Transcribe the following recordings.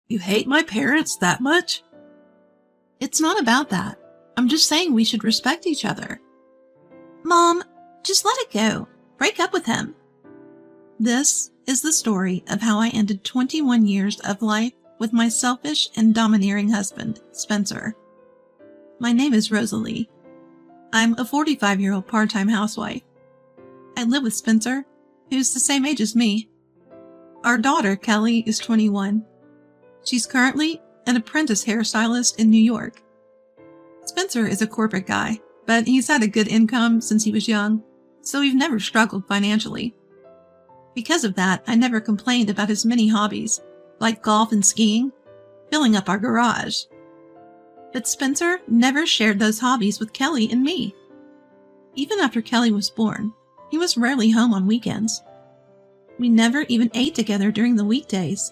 You hate my parents that much? It's not about that. I'm just saying we should respect each other. Mom, just let it go. Break up with him. This is the story of how I ended 21 years of life with my selfish and domineering husband, Spencer. My name is Rosalie. I'm a 45-year-old part-time housewife. I live with Spencer, who's the same age as me. Our daughter, Kelly, is 21. She's currently an apprentice hairstylist in New York. Spencer is a corporate guy, but he's had a good income since he was young, so we've never struggled financially. Because of that, I never complained about his many hobbies, like golf and skiing, filling up our garage. But Spencer never shared those hobbies with Kelly and me. Even after Kelly was born, he was rarely home on weekends. We never even ate together during the weekdays.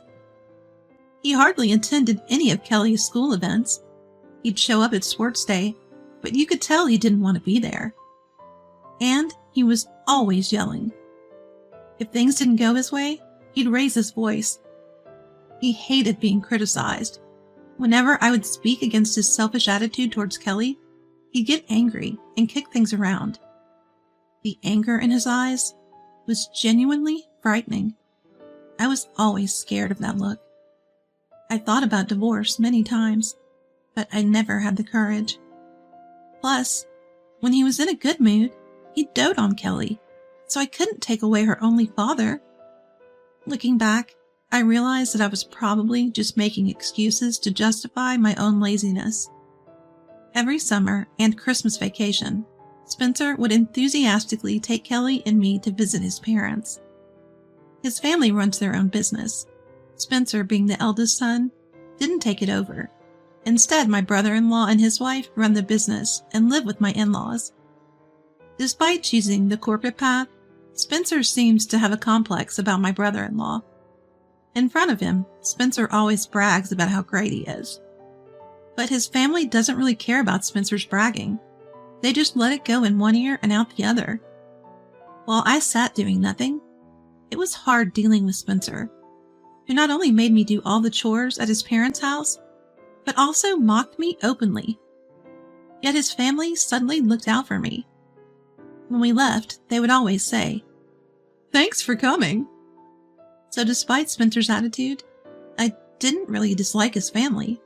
He hardly attended any of Kelly's school events. He'd show up at sports day, but you could tell he didn't want to be there. And he was always yelling. If things didn't go his way, he'd raise his voice. He hated being criticized. Whenever I would speak against his selfish attitude towards Kelly, he'd get angry and kick things around. The anger in his eyes was genuinely frightening. I was always scared of that look. I thought about divorce many times, but I never had the courage. Plus, when he was in a good mood, he'd dote on Kelly, so I couldn't take away her only father. Looking back, I realized that I was probably just making excuses to justify my own laziness. Every summer and Christmas vacation, Spencer would enthusiastically take Kelly and me to visit his parents. His family runs their own business. Spencer, being the eldest son, didn't take it over. Instead, my brother-in-law and his wife run the business and live with my in-laws. Despite choosing the corporate path, Spencer seems to have a complex about my brother-in-law. In front of him, Spencer always brags about how great he is. But his family doesn't really care about Spencer's bragging. They just let it go in one ear and out the other. While I sat doing nothing, it was hard dealing with Spencer, who not only made me do all the chores at his parents' house, but also mocked me openly. Yet his family suddenly looked out for me. When we left, they would always say, "Thanks for coming." So despite Spencer's attitude, I didn't really dislike his family.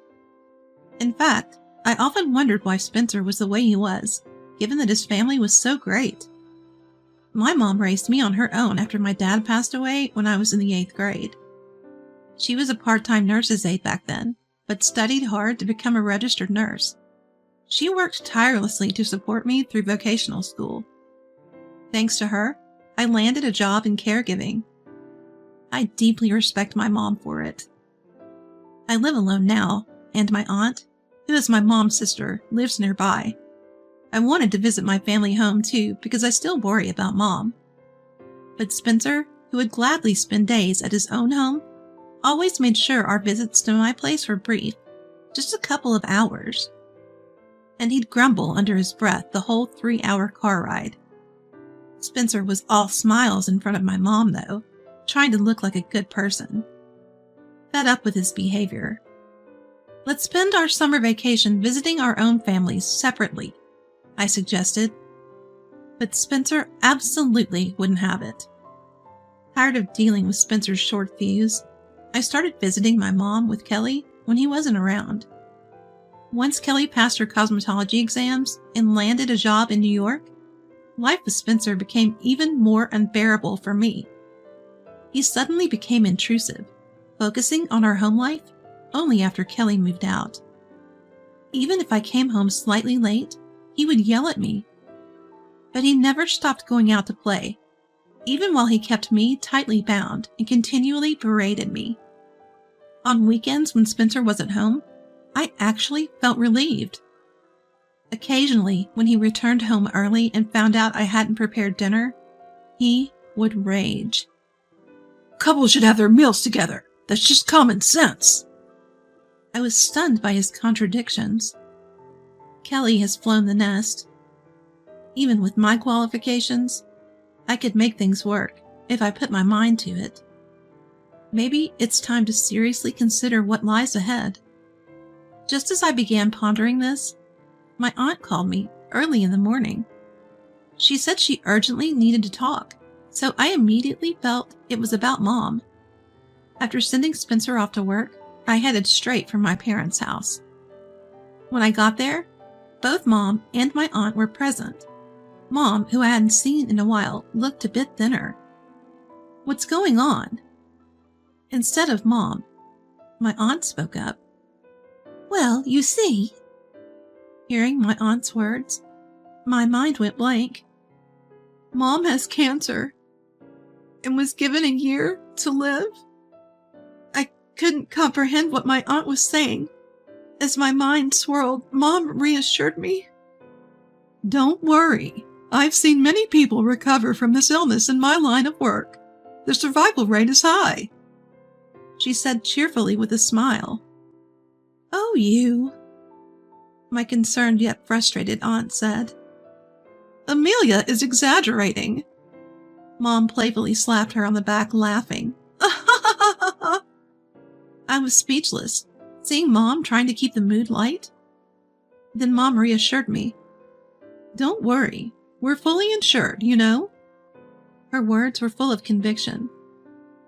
In fact, I often wondered why Spencer was the way he was, given that his family was so great. My mom raised me on her own after my dad passed away when I was in the 8th grade. She was a part-time nurse's aide back then, but studied hard to become a registered nurse. She worked tirelessly to support me through vocational school. Thanks to her, I landed a job in caregiving. I deeply respect my mom for it. I live alone now, and my aunt, who is my mom's sister, lives nearby. I wanted to visit my family home too because I still worry about Mom. But Spencer, who would gladly spend days at his own home, always made sure our visits to my place were brief, just a couple of hours. And he'd grumble under his breath the whole 3-hour car ride. Spencer was all smiles in front of my mom, though, trying to look like a good person. Fed up with his behavior. "Let's spend our summer vacation visiting our own families separately," I suggested. But Spencer absolutely wouldn't have it. Tired of dealing with Spencer's short fuse, I started visiting my mom with Kelly when he wasn't around. Once Kelly passed her cosmetology exams and landed a job in New York, life with Spencer became even more unbearable for me. He suddenly became intrusive, focusing on our home life only after Kelly moved out. Even if I came home slightly late, he would yell at me. But he never stopped going out to play, even while he kept me tightly bound and continually berated me. On weekends when Spencer wasn't home, I actually felt relieved. Occasionally, when he returned home early and found out I hadn't prepared dinner, he would rage. "Couples should have their meals together. That's just common sense." I was stunned by his contradictions. Kelly has flown the nest. Even with my qualifications, I could make things work if I put my mind to it. maybe it's time to seriously consider what lies ahead. Just as I began pondering this, my aunt called me early in the morning. She said she urgently needed to talk, so I immediately felt it was about Mom. After sending Spencer off to work, I headed straight for my parents' house. When I got there, both Mom and my aunt were present. Mom, who I hadn't seen in a while, looked a bit thinner. "What's going on?" Instead of Mom, my aunt spoke up. "Well, you see." Hearing my aunt's words, my mind went blank. "Mom has cancer and was given a year to live." I couldn't comprehend what my aunt was saying. As my mind swirled, Mom reassured me. "Don't worry. I've seen many people recover from this illness in my line of work. The survival rate is high," she said cheerfully with a smile. "Oh, you," my concerned yet frustrated aunt said. "Amelia is exaggerating." Mom playfully slapped her on the back, laughing. I was speechless, seeing Mom trying to keep the mood light. Then Mom reassured me. "Don't worry, we're fully insured, you know." Her words were full of conviction.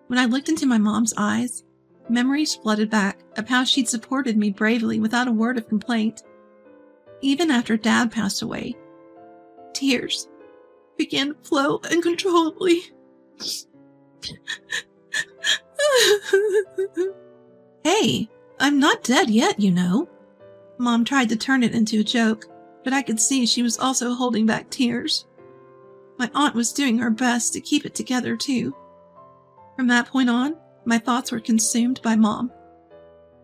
When I looked into my mom's eyes, memories flooded back of how she'd supported me bravely without a word of complaint. Even after Dad passed away, tears began to flow uncontrollably. "Hey, I'm not dead yet, you know." Mom tried to turn it into a joke, but I could see she was also holding back tears. My aunt was doing her best to keep it together, too. From that point on, my thoughts were consumed by Mom.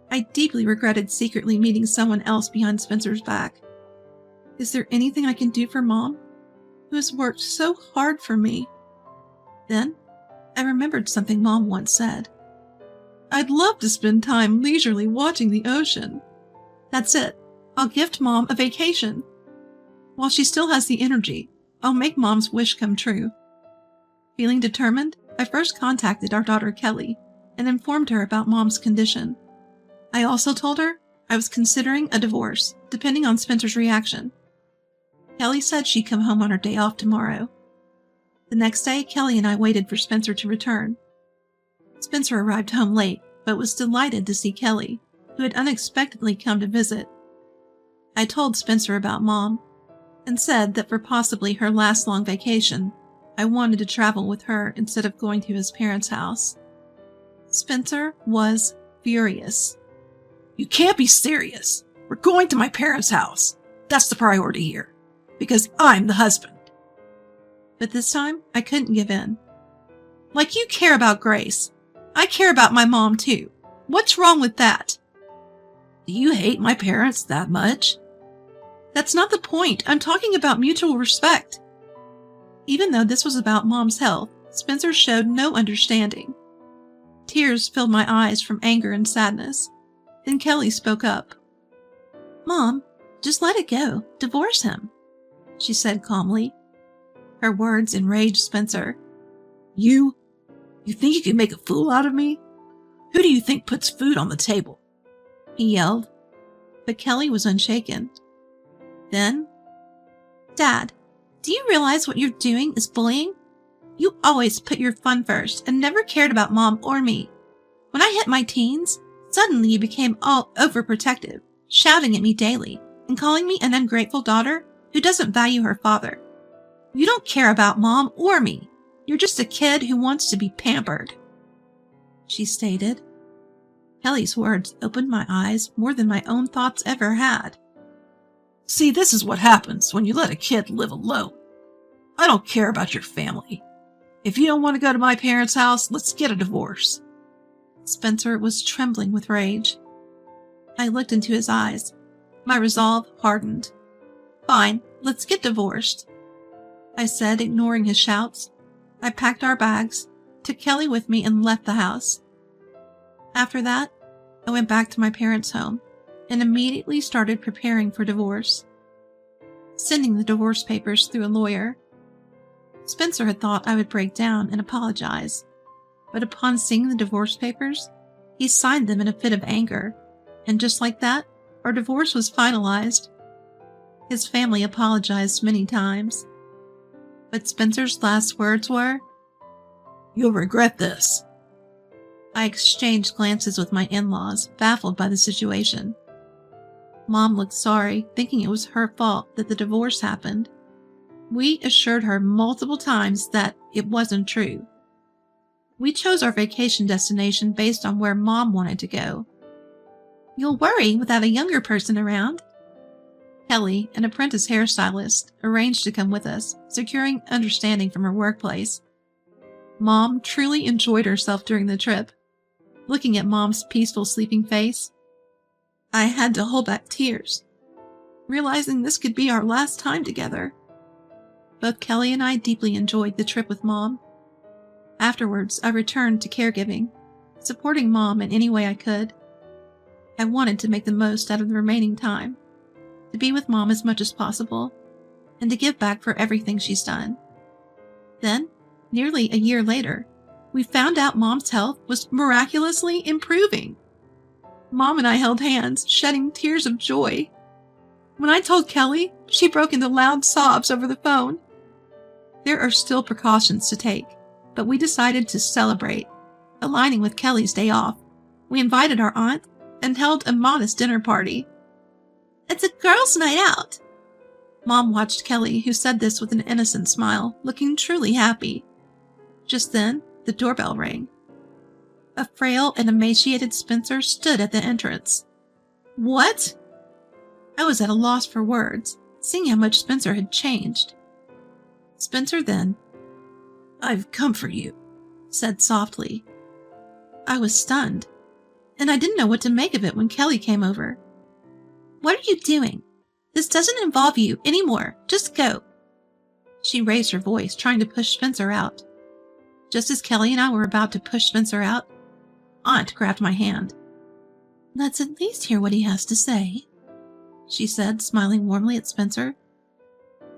I deeply regretted secretly meeting someone else behind Spencer's back. Is there anything I can do for Mom, who has worked so hard for me? Then, I remembered something Mom once said. "I'd love to spend time leisurely watching the ocean." That's it. I'll gift Mom a vacation. While she still has the energy, I'll make Mom's wish come true. Feeling determined, I first contacted our daughter Kelly and informed her about Mom's condition. I also told her I was considering a divorce, depending on Spencer's reaction. Kelly said she'd come home on her day off tomorrow. The next day, Kelly and I waited for Spencer to return. Spencer arrived home late, but was delighted to see Kelly, who had unexpectedly come to visit. I told Spencer about Mom, and said that for possibly her last long vacation, I wanted to travel with her instead of going to his parents' house. Spencer was furious. "You can't be serious. We're going to my parents' house. That's the priority here, because I'm the husband." But this time, I couldn't give in. "Like you care about Grace. I care about my mom, too. What's wrong with that?" "Do you hate my parents that much?" "That's not the point. I'm talking about mutual respect." Even though this was about Mom's health, Spencer showed no understanding. Tears filled my eyes from anger and sadness. Then Kelly spoke up. "Mom, just let it go. Divorce him," she said calmly. Her words enraged Spencer. You think you can make a fool out of me? Who do you think puts food on the table?" he yelled. But Kelly was unshaken. Then, "Dad, do you realize what you're doing is bullying? You always put your fun first and never cared about Mom or me. When I hit my teens, suddenly you became all overprotective, shouting at me daily and calling me an ungrateful daughter who doesn't value her father. You don't care about Mom or me. You're just a kid who wants to be pampered," she stated. Kelly's words opened my eyes more than my own thoughts ever had. "See, this is what happens when you let a kid live alone. I don't care about your family. If you don't want to go to my parents' house, let's get a divorce." Spencer was trembling with rage. I looked into his eyes. My resolve hardened. "Fine, let's get divorced," I said, ignoring his shouts. I packed our bags, took Kelly with me, and left the house. After that, I went back to my parents' home and immediately started preparing for divorce, sending the divorce papers through a lawyer. Spencer had thought I would break down and apologize, But upon seeing the divorce papers, he signed them in a fit of anger, and just like that, our divorce was finalized. His family apologized many times, but Spencer's last words were, "You'll regret this." I exchanged glances with my in-laws, baffled by the situation. Mom looked sorry, thinking it was her fault that the divorce happened. We assured her multiple times that it wasn't true. We chose our vacation destination based on where Mom wanted to go. "You'll worry without a younger person around." Kelly, an apprentice hairstylist, arranged to come with us, securing understanding from her workplace. Mom truly enjoyed herself during the trip. Looking at Mom's peaceful sleeping face, I had to hold back tears, realizing this could be our last time together. Both Kelly and I deeply enjoyed the trip with Mom. Afterwards, I returned to caregiving, supporting Mom in any way I could. I wanted to make the most out of the remaining time, to be with Mom as much as possible, and to give back for everything she's done. Then, nearly a year later, we found out Mom's health was miraculously improving. Mom and I held hands, shedding tears of joy. When I told Kelly, she broke into loud sobs over the phone. There are still precautions to take, but we decided to celebrate. Aligning with Kelly's day off, we invited our aunt and held a modest dinner party. "It's a girls' night out." Mom watched Kelly, who said this with an innocent smile, looking truly happy. Just then, the doorbell rang. A frail and emaciated Spencer stood at the entrance. "What?" I was at a loss for words, seeing how much Spencer had changed. Spencer then, "I've come for you," said softly. I was stunned, and I didn't know what to make of it when Kelly came over. "What are you doing? This doesn't involve you anymore. Just go." She raised her voice, trying to push Spencer out. Just as Kelly and I were about to push Spencer out, Aunt grabbed my hand. "Let's at least hear what he has to say," she said, smiling warmly at Spencer.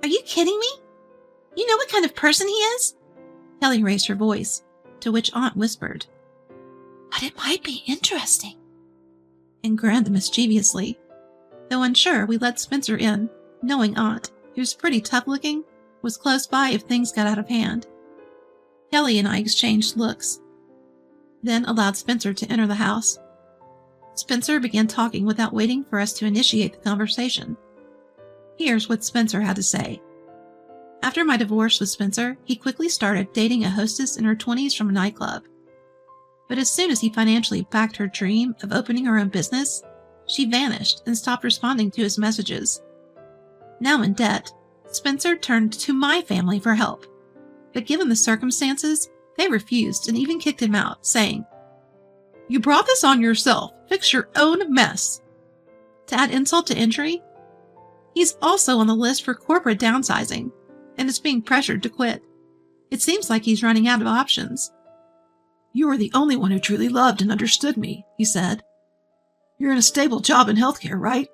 "Are you kidding me? You know what kind of person he is?" Kelly raised her voice, to which Aunt whispered, "But it might be interesting," and grinned mischievously. Though unsure, we let Spencer in, knowing Aunt, who's pretty tough-looking, was close by if things got out of hand. Kelly and I exchanged looks, then allowed Spencer to enter the house. Spencer began talking without waiting for us to initiate the conversation. Here's what Spencer had to say. After my divorce with Spencer, he quickly started dating a hostess in her 20s from a nightclub. But as soon as he financially backed her dream of opening her own business, she vanished and stopped responding to his messages. Now in debt, Spencer turned to my family for help. But given the circumstances, they refused and even kicked him out, saying, "You brought this on yourself. Fix your own mess." To add insult to injury, he's also on the list for corporate downsizing and is being pressured to quit. It seems like he's running out of options. "You are the only one who truly loved and understood me," he said. "You're in a stable job in healthcare, right?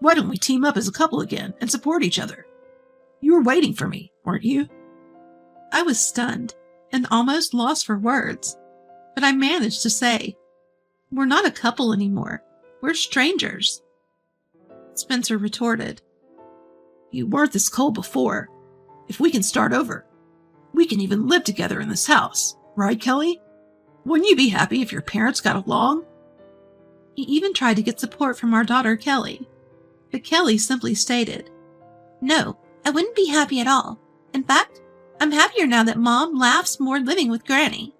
Why don't we team up as a couple again and support each other? You were waiting for me, weren't you?" I was stunned and almost lost for words, but I managed to say, "We're not a couple anymore. We're strangers." Spencer retorted, "You weren't this cold before. If we can start over, we can even live together in this house. Right, Kelly? Wouldn't you be happy if your parents got along?" He even tried to get support from our daughter, Kelly. But Kelly simply stated, "No, I wouldn't be happy at all. In fact, I'm happier now that Mom laughs more living with Granny.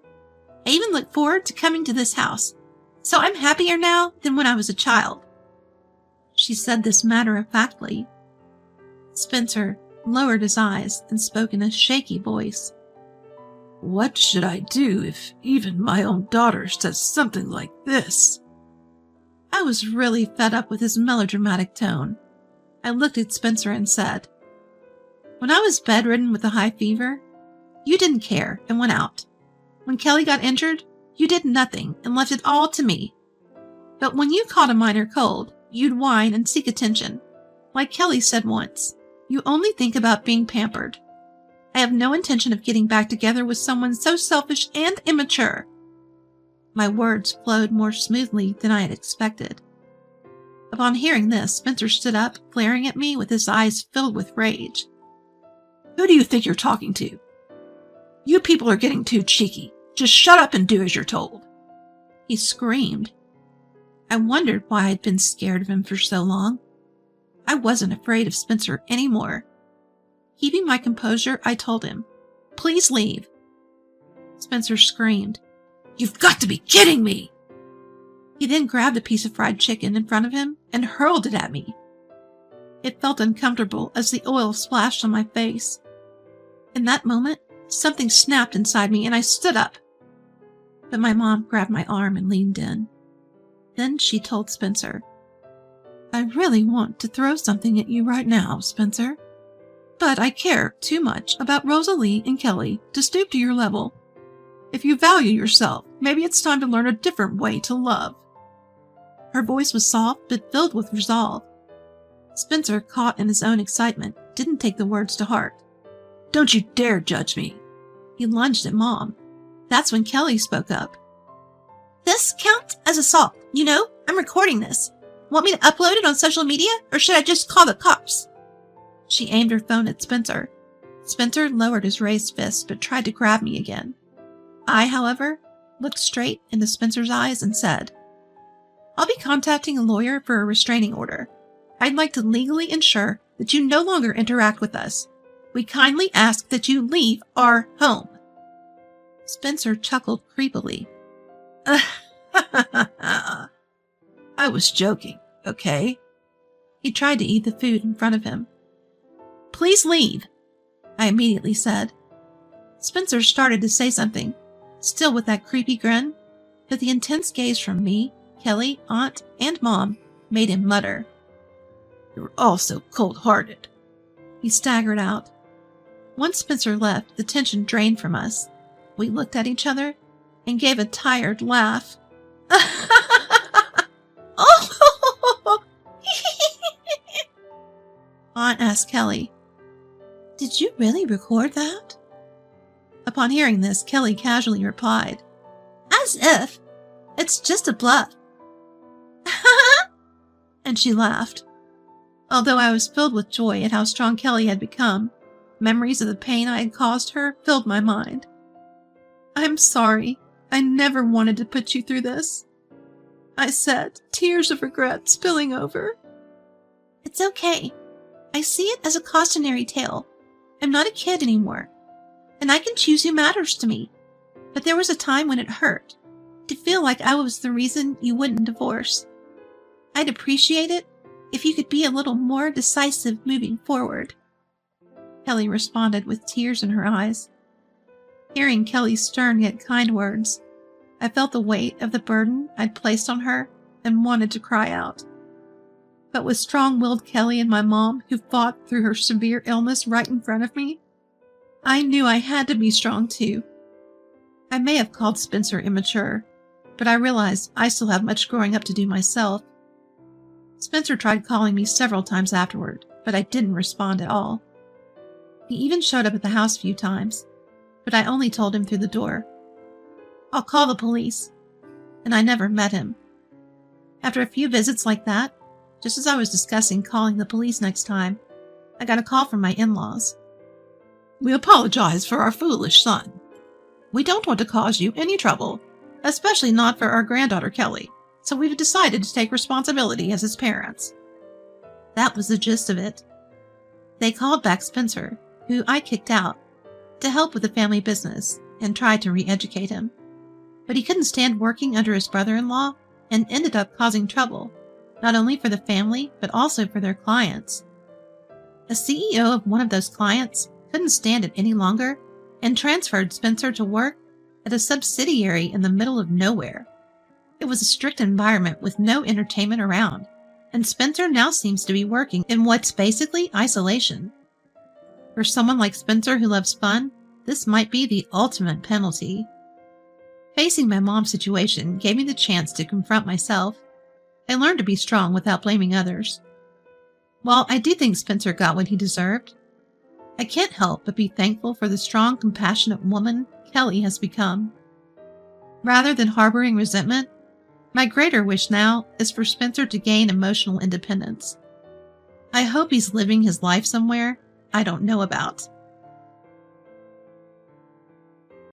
I even look forward to coming to this house. So I'm happier now than when I was a child." She said this matter-of-factly. Spencer lowered his eyes and spoke in a shaky voice. "What should I do if even my own daughter says something like this?" I was really fed up with his melodramatic tone. I looked at Spencer and said, "When I was bedridden with a high fever, you didn't care and went out. When Kelly got injured, you did nothing and left it all to me. But when you caught a minor cold, you'd whine and seek attention. Like Kelly said once, you only think about being pampered. I have no intention of getting back together with someone so selfish and immature. My words flowed more smoothly than I had expected. Upon hearing this, Spencer stood up, glaring at me with his eyes filled with rage. Who do you think you're talking to? You people are getting too cheeky. Just shut up and do as you're told. He screamed. I wondered why I'd been scared of him for so long. I wasn't afraid of Spencer anymore. Keeping my composure, I told him, "Please leave." Spencer screamed, You've got to be kidding me! He then grabbed a piece of fried chicken in front of him and hurled it at me. It felt uncomfortable as the oil splashed on my face. In that moment, something snapped inside me and I stood up. But my mom grabbed my arm and leaned in. Then she told Spencer, "I really want to throw something at you right now, Spencer. But I care too much about Rosalie and Kelly to stoop to your level. If you value yourself, maybe it's time to learn a different way to love." Her voice was soft but filled with resolve. Spencer, caught in his own excitement, didn't take the words to heart. Don't you dare judge me. He lunged at Mom. That's when Kelly spoke up. "This counts as assault. You know, I'm recording this. Want me to upload it on social media, or should I just call the cops?" She aimed her phone at Spencer. Spencer lowered his raised fist but tried to grab me again. I, however, looked straight into Spencer's eyes and said, "I'll be contacting a lawyer for a restraining order. I'd like to legally ensure that you no longer interact with us. We kindly ask that you leave our home." Spencer chuckled creepily. I was joking, okay? He tried to eat the food in front of him. "Please leave," I immediately said. Spencer started to say something, still with that creepy grin, but the intense gaze from me, Kelly, Aunt, and Mom made him mutter. You're all so cold-hearted. He staggered out. Once Spencer left, the tension drained from us. We looked at each other and gave a tired laugh. Oh! Aunt asked Kelly, "Did you really record that?" Upon hearing this, Kelly casually replied, "As if. It's just a bluff." And she laughed. Although I was filled with joy at how strong Kelly had become, memories of the pain I had caused her filled my mind. "I'm sorry. I never wanted to put you through this," I said, tears of regret spilling over. "It's okay. I see it as a cautionary tale. I'm not a kid anymore, and I can choose who matters to me. But there was a time when it hurt, to feel like I was the reason you wouldn't divorce. I'd appreciate it if you could be a little more decisive moving forward." Kelly responded with tears in her eyes. Hearing Kelly's stern yet kind words, I felt the weight of the burden I'd placed on her and wanted to cry out. But with strong-willed Kelly and my mom, who fought through her severe illness right in front of me, I knew I had to be strong too. I may have called Spencer immature, but I realized I still have much growing up to do myself. Spencer tried calling me several times afterward, but I didn't respond at all. He even showed up at the house a few times, but I only told him through the door, "I'll call the police," and I never met him. After a few visits like that, just as I was discussing calling the police next time, I got a call from my in-laws. We apologize for our foolish son. We don't want to cause you any trouble, especially not for our granddaughter Kelly, so we've decided to take responsibility as his parents. That was the gist of it. They called back Spencer, who I kicked out, to help with the family business and tried to re-educate him. But he couldn't stand working under his brother-in-law and ended up causing trouble, not only for the family, but also for their clients. A CEO of one of those clients couldn't stand it any longer and transferred Spencer to work at a subsidiary in the middle of nowhere. It was a strict environment with no entertainment around, and Spencer now seems to be working in what's basically isolation. For someone like Spencer who loves fun, this might be the ultimate penalty. Facing my mom's situation gave me the chance to confront myself and learn to be strong without blaming others. While I do think Spencer got what he deserved, I can't help but be thankful for the strong, compassionate woman Kelly has become. Rather than harboring resentment, my greater wish now is for Spencer to gain emotional independence. I hope he's living his life somewhere I don't know about.